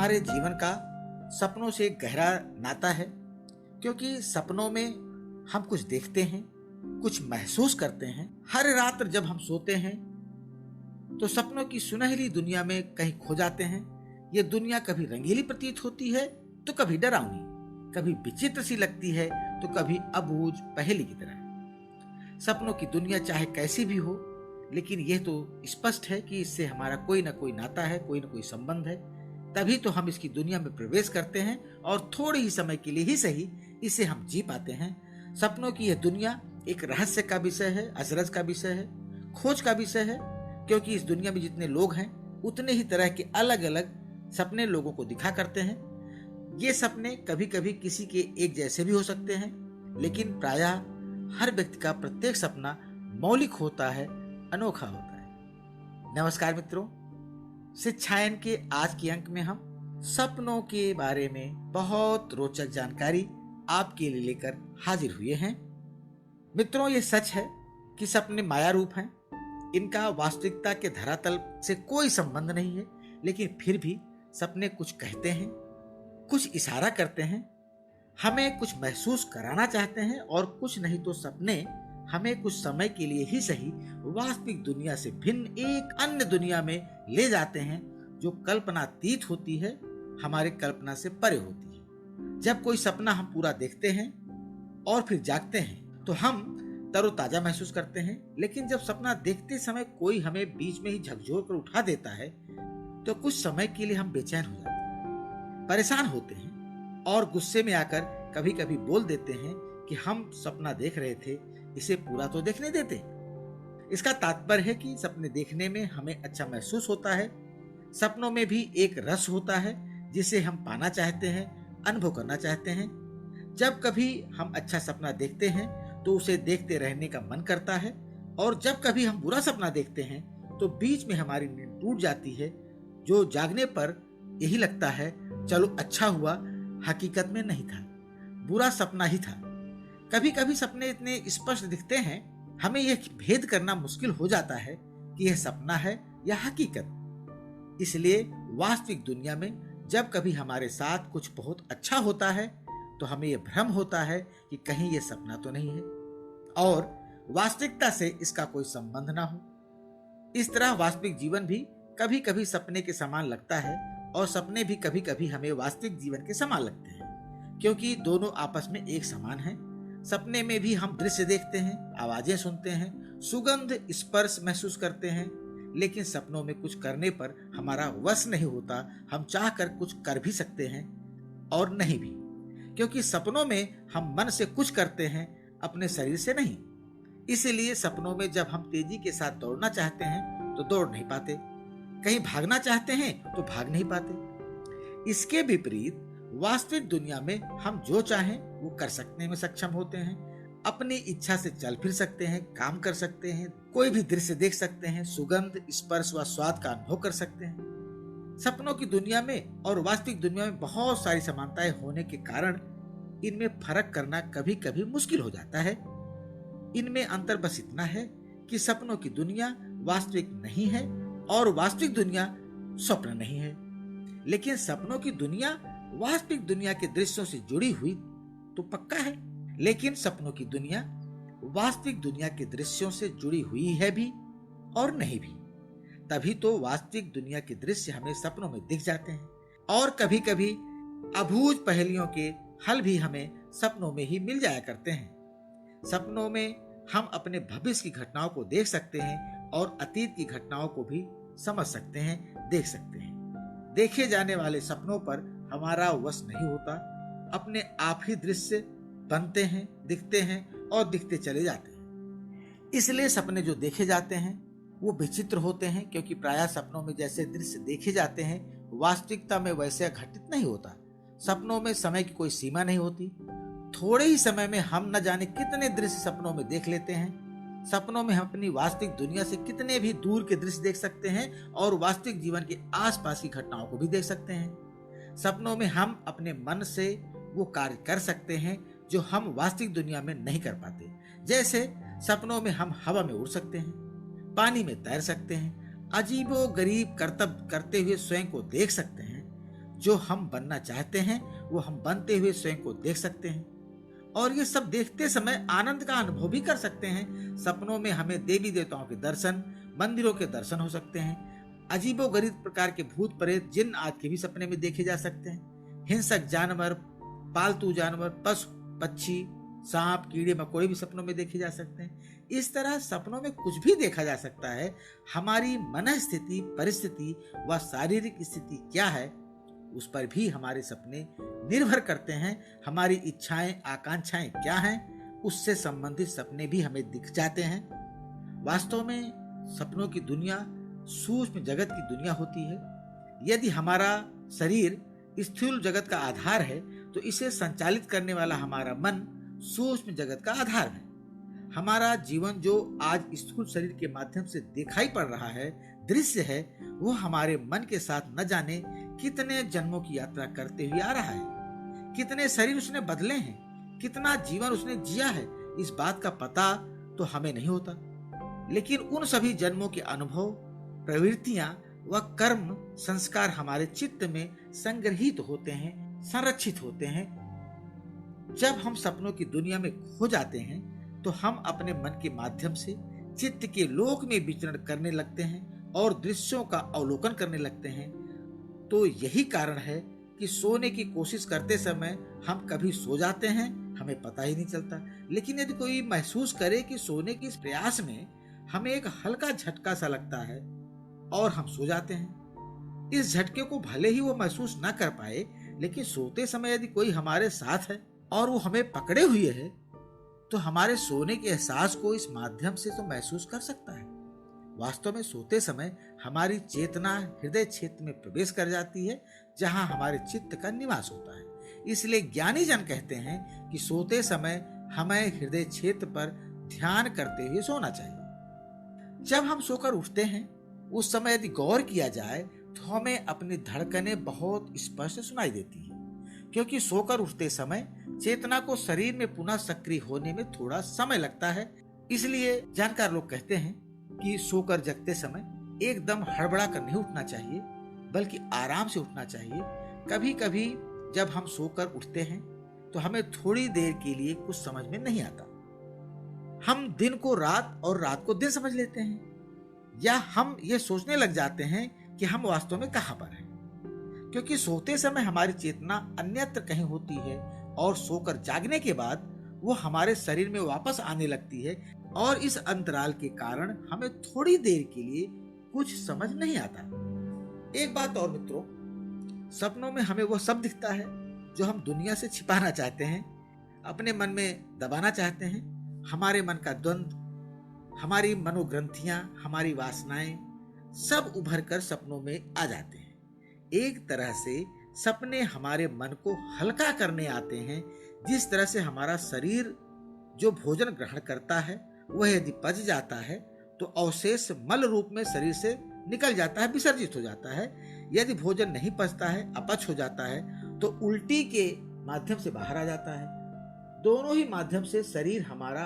हमारे जीवन का सपनों से एक गहरा नाता है, क्योंकि सपनों में हम कुछ देखते हैं, कुछ महसूस करते हैं। हर रात जब हम सोते हैं तो सपनों की सुनहरी दुनिया में कहीं खो जाते हैं। ये दुनिया कभी रंगीली प्रतीत होती है तो कभी डरावनी, कभी विचित्र सी लगती है तो कभी अबूझ पहेली की तरह। सपनों की दुनिया चाहे कैसी भी हो, लेकिन यह तो स्पष्ट है कि इससे हमारा कोई ना कोई नाता है, कोई ना कोई संबंध है। तभी तो हम इसकी दुनिया में प्रवेश करते हैं और थोड़े ही समय के लिए ही सही इसे हम जी पाते हैं। सपनों की यह दुनिया एक रहस्य का विषय है, अजरज का विषय है, खोज का विषय है, क्योंकि इस दुनिया में जितने लोग हैं उतने ही तरह के अलग अलग सपने लोगों को दिखा करते हैं। ये सपने कभी कभी किसी के एक जैसे भी हो सकते हैं, लेकिन प्रायः हर व्यक्ति का प्रत्येक सपना मौलिक होता है, अनोखा होता है। नमस्कार मित्रों, शिक्षायन के आज के अंक में हम सपनों के बारे में बहुत रोचक जानकारी आपके लिए लेकर हाजिर हुए हैं। मित्रों, ये सच है कि सपने माया रूप हैं। इनका वास्तविकता के धरातल से कोई संबंध नहीं है, लेकिन फिर भी सपने कुछ कहते हैं, कुछ इशारा करते हैं, हमें कुछ महसूस कराना चाहते हैं, और कुछ नहीं तो सपने हमें कुछ समय के लिए ही सही वास्तविक दुनिया से भिन्न एक अन्य दुनिया में ले जाते हैं, जो कल्पनातीत होती है, हमारे कल्पना से परे होती है। जब कोई सपना हम पूरा देखते हैं और फिर जागते हैं तो हम तरोताजा महसूस करते हैं, लेकिन जब सपना देखते समय कोई हमें बीच में ही झकझोर कर उठा देता है तो कुछ समय के लिए हम बेचैन हो जाते हैं, परेशान होते हैं और गुस्से में आकर कभी कभी बोल देते हैं कि हम सपना देख रहे थे, इसे पूरा तो देखने देते। इसका तात्पर्य है कि सपने देखने में हमें अच्छा महसूस होता है। सपनों में भी एक रस होता है जिसे हम पाना चाहते हैं, अनुभव करना चाहते हैं। जब कभी हम अच्छा सपना देखते हैं तो उसे देखते रहने का मन करता है, और जब कभी हम बुरा सपना देखते हैं तो बीच में हमारी नींद टूट जाती है, जो जागने पर यही लगता है चलो अच्छा हुआ, हकीकत में नहीं था, बुरा सपना ही था। कभी कभी सपने इतने स्पष्ट दिखते हैं, हमें यह भेद करना मुश्किल हो जाता है कि यह सपना है या हकीकत। इसलिए वास्तविक दुनिया में जब कभी हमारे साथ कुछ बहुत अच्छा होता है तो हमें यह भ्रम होता है कि कहीं यह सपना तो नहीं है और वास्तविकता से इसका कोई संबंध ना हो। इस तरह वास्तविक जीवन भी कभी कभी सपने के समान लगता है, और सपने भी कभी कभी हमें वास्तविक जीवन के समान लगते हैं, क्योंकि दोनों आपस में एक समान हैं। सपने में भी हम दृश्य देखते हैं, आवाजें सुनते हैं, सुगंध स्पर्श महसूस करते हैं, लेकिन सपनों में कुछ करने पर हमारा वश नहीं होता। हम चाहकर कुछ कर भी सकते हैं और नहीं भी, क्योंकि सपनों में हम मन से कुछ करते हैं, अपने शरीर से नहीं। इसलिए सपनों में जब हम तेजी के साथ दौड़ना चाहते हैं तो दौड़ नहीं पाते, कहीं भागना चाहते हैं तो भाग नहीं पाते। इसके विपरीत वास्तविक दुनिया में हम जो चाहें वो कर सकने में सक्षम होते हैं। अपनी इच्छा से चल फिर सकते हैं, काम कर सकते हैं, कोई भी दृश्य देख सकते हैं, सुगंध स्पर्श व स्वाद का अनुभव कर सकते हैं। सपनों की दुनिया में और वास्तविक दुनिया में बहुत सारी समानताएं होने के कारण इनमें फर्क करना कभी कभी मुश्किल हो जाता है। इनमें अंतर बस इतना है कि सपनों की दुनिया वास्तविक नहीं है और वास्तविक दुनिया स्वप्न नहीं है। लेकिन सपनों की दुनिया वास्तविक दुनिया के दृश्यों से जुड़ी हुई तो पक्का है, लेकिन सपनों की दुनिया वास्तविक दुनिया के दृश्यों से जुड़ी हुई है भी और नहीं भी। तभी तो वास्तविक दुनिया के दृश्य हमें सपनों में दिख जाते हैं, और कभी कभी अबूझ पहेलियों के हल भी हमें सपनों में ही मिल जाया करते हैं। सपनों में हम अपने भविष्य की घटनाओं को देख सकते हैं और अतीत की घटनाओं को भी समझ सकते हैं, देख सकते हैं। देखे जाने वाले सपनों पर हमारा वश नहीं होता, अपने आप ही दृश्य बनते हैं, दिखते हैं और दिखते चले जाते हैं। इसलिए सपने जो देखे जाते हैं वो विचित्र होते हैं, क्योंकि प्रायः सपनों में जैसे दृश्य देखे जाते हैं वास्तविकता में वैसे घटित नहीं होता। सपनों में समय की कोई सीमा नहीं होती, थोड़े ही समय में हम न जाने कितने दृश्य सपनों में देख लेते हैं। सपनों में हम अपनी वास्तविक दुनिया से कितने भी दूर के दृश्य देख सकते हैं और वास्तविक जीवन के आसपास की घटनाओं को भी देख सकते हैं। सपनों में हम अपने मन से वो कार्य कर सकते हैं जो हम वास्तविक दुनिया में नहीं कर पाते। जैसे सपनों में हम हवा में उड़ सकते हैं, पानी में तैर सकते हैं, अजीबो गरीब करतब करते हुए स्वयं को देख सकते हैं, जो हम बनना चाहते हैं वो हम बनते हुए स्वयं को देख सकते हैं, और ये सब देखते समय आनंद का अनुभव भी कर सकते हैं। सपनों में हमें देवी देवताओं के दर्शन, मंदिरों के दर्शन हो सकते हैं। अजीबोगरीब प्रकार के भूत प्रेत, जिन आदि के भी सपने में देखे जा सकते हैं। हिंसक जानवर, पालतू जानवर, पशु पक्षी, सांप, कीड़े मकोड़े भी सपनों में देखे जा सकते हैं। इस तरह सपनों में कुछ भी देखा जा सकता है। हमारी मन स्थिति, परिस्थिति व शारीरिक स्थिति क्या है, उस पर भी हमारे सपने निर्भर करते हैं। हमारी इच्छाएं, आकांक्षाएं क्या हैं, उससे संबंधित सपने भी हमें दिख जाते हैं। वास्तव में सपनों की दुनिया सूक्ष्म जगत की दुनिया होती है। यदि हमारा शरीर स्थूल जगत का आधार है, तो इसे संचालित करने वाला हमारा मन सूक्ष्म जगत का आधार है। हमारा जीवन जो आज स्थूल शरीर के माध्यम से दिखाई पड़ रहा है, दृश्य है, वो हमारे मन के साथ न जाने कितने जन्मों की यात्रा करते हुए आ रहा है। कितने शरीर उसने बदले हैं, कितना जीवन उसने जिया है, इस बात का पता तो हमें नहीं होता। लेकिन उन सभी जन्मों के अनुभव, प्रवृत्तियां व कर्म संस्कार हमारे चित्त में संग्रहित होते हैं, संरक्षित होते हैं। जब हम सपनों की दुनिया में खो जाते हैं, तो हम अपने मन के माध्यम से चित्त के लोक में विचरण करने लगते हैं और दृश्यों का अवलोकन करने लगते हैं। तो यही कारण है कि सोने की कोशिश करते समय हम कभी सो जाते हैं, हमें पता ही नहीं चलता। लेकिन यदि कोई महसूस करे कि सोने के इस प्रयास में हमें एक हल्का झटका सा लगता है और हम सो जाते हैं। इस झटके को भले ही वो महसूस न कर पाए, लेकिन सोते समय यदि कोई हमारे साथ है और वो हमें पकड़े हुए है, तो हमारे सोने के एहसास को इस माध्यम से तो महसूस कर सकता है। वास्तव में सोते समय हमारी चेतना हृदय क्षेत्र में प्रवेश कर जाती है, जहां हमारे चित्त का निवास होता है। इसलिए ज्ञानी जन कहते हैं कि सोते समय हमें हृदय क्षेत्र पर ध्यान करते हुए सोना चाहिए। जब हम सोकर उठते हैं, उस समय यदि गौर किया जाए तो हमें अपनी धड़कनें बहुत स्पष्ट सुनाई देती है, क्योंकि सोकर उठते समय चेतना को शरीर में पुनः सक्रिय होने में थोड़ा समय लगता है। इसलिए जानकार लोग कहते हैं कि सोकर जगते समय एकदम हड़बड़ा कर नहीं उठना चाहिए, बल्कि आराम से उठना चाहिए। कभी कभी जब हम सोकर उठते हैं तो हमें थोड़ी देर के लिए कुछ समझ में नहीं आता। हम दिन को रात और रात को दिन समझ लेते हैं, या हम ये सोचने लग जाते हैं कि हम वास्तव में कहां पर हैं, क्योंकि सोते समय हमारी चेतना अन्यत्र कहीं होती है और सोकर जागने के बाद वो हमारे शरीर में वापस आने लगती है, और इस अंतराल के कारण हमें थोड़ी देर के लिए कुछ समझ नहीं आता। एक बात और मित्रों, सपनों में हमें वो सब दिखता है जो हम दुनिया से छिपाना चाहते हैं, अपने मन में दबाना चाहते हैं। हमारे मन का द्वंद्व, हमारी मनोग्रंथियां, हमारी वासनाएं सब उभर कर सपनों में आ जाते हैं। एक तरह से सपने हमारे मन को हल्का करने आते हैं। जिस तरह से हमारा शरीर जो भोजन ग्रहण करता है वह यदि पच जाता है तो अवशेष मल रूप में शरीर से निकल जाता है, विसर्जित हो जाता है। यदि भोजन नहीं पचता है, अपच हो जाता है, तो उल्टी के माध्यम से बाहर आ जाता है। दोनों ही माध्यम से शरीर हमारा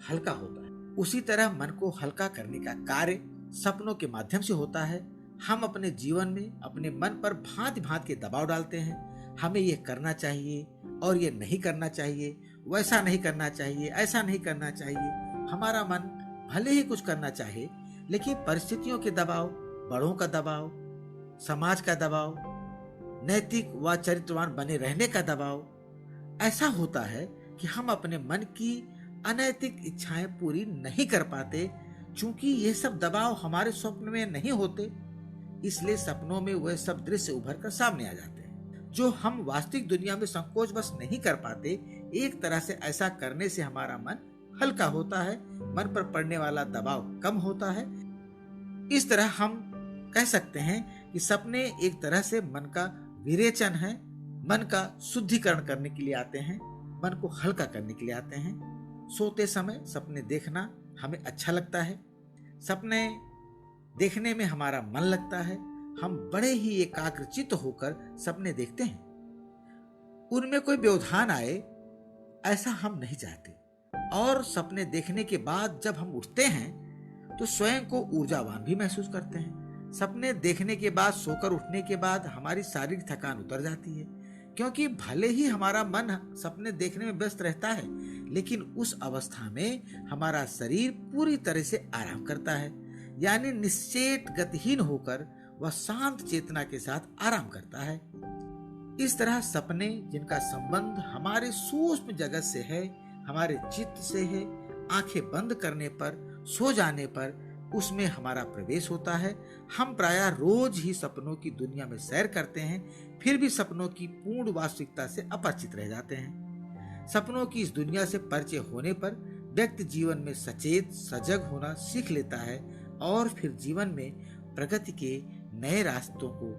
हल्का होता है। उसी तरह मन को हल्का करने का कार्य सपनों के माध्यम से होता है। हम अपने जीवन में अपने मन पर भांति भांति के दबाव डालते हैं। हमें ये करना चाहिए और ये नहीं करना चाहिए, वैसा नहीं करना चाहिए, ऐसा नहीं करना चाहिए। हमारा मन भले ही कुछ करना चाहे, लेकिन परिस्थितियों के दबाव, बड़ों का दबाव, समाज का दबाव, नैतिक व चरित्रवान बने रहने का दबाव ऐसा होता है कि हम अपने मन की अनैतिक इच्छाएं पूरी नहीं कर पाते। चूंकि ये सब दबाव हमारे स्वप्न में नहीं होते, इसलिए सपनों में वह सब दृश्य उभर कर सामने आ जाते हैं जो हम वास्तविक दुनिया में संकोच बस नहीं कर पाते। एक तरह से ऐसा करने से हमारा मन हल्का होता है, मन पर पड़ने वाला दबाव कम होता है। इस तरह हम कह सकते हैं कि सपने एक तरह से मन का विरेचन है, मन का शुद्धिकरण करने के लिए आते हैं, मन को हल्का करने के लिए आते हैं। सोते समय सपने देखना हमें अच्छा लगता है। सपने देखने में हमारा मन लगता है। हम बड़े ही एकाग्रचित्त होकर सपने देखते हैं। उनमें कोई व्यवधान आए ऐसा हम नहीं चाहते। और सपने देखने के बाद जब हम उठते हैं तो स्वयं को ऊर्जावान भी महसूस करते हैं। सपने देखने के बाद, सोकर उठने के बाद हमारी शारीरिक थकान उतर जाती है, क्योंकि भले ही हमारा मन सपने देखने में व्यस्त रहता है, लेकिन उस अवस्था में हमारा शरीर पूरी तरह से आराम करता है, यानी निश्चेत गतिहीन होकर वह शांत चेतना के साथ आराम करता है। इस तरह सपने, जिनका संबंध हमारे सूक्ष्म जगत से है, हमारे चित्त से है, आंखें बंद करने पर, सो जाने पर उसमें हमारा प्रवेश होता है। हम प्रायः रोज ही सपनों की दुनिया में सैर करते हैं, फिर भी सपनों की पूर्ण वास्तविकता से अपरिचित रह जाते हैं। सपनों की इस दुनिया से परिचय होने पर व्यक्ति जीवन में सचेत, सजग होना सीख लेता है और फिर जीवन में प्रगति के नए रास्तों को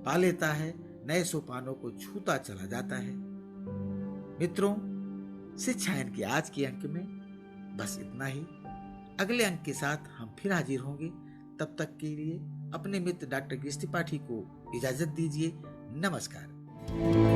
पा लेता है, नए सोपानों को छूता चला जाता है। मित्रों, शिक्षायन के आज के अंक में बस इतना ही। अगले अंक के साथ हम फिर हाजिर होंगे। तब तक के लिए अपने मित्र डॉक्टर गिरीश त्रिपाठी को इजाजत दीजिए। नमस्कार।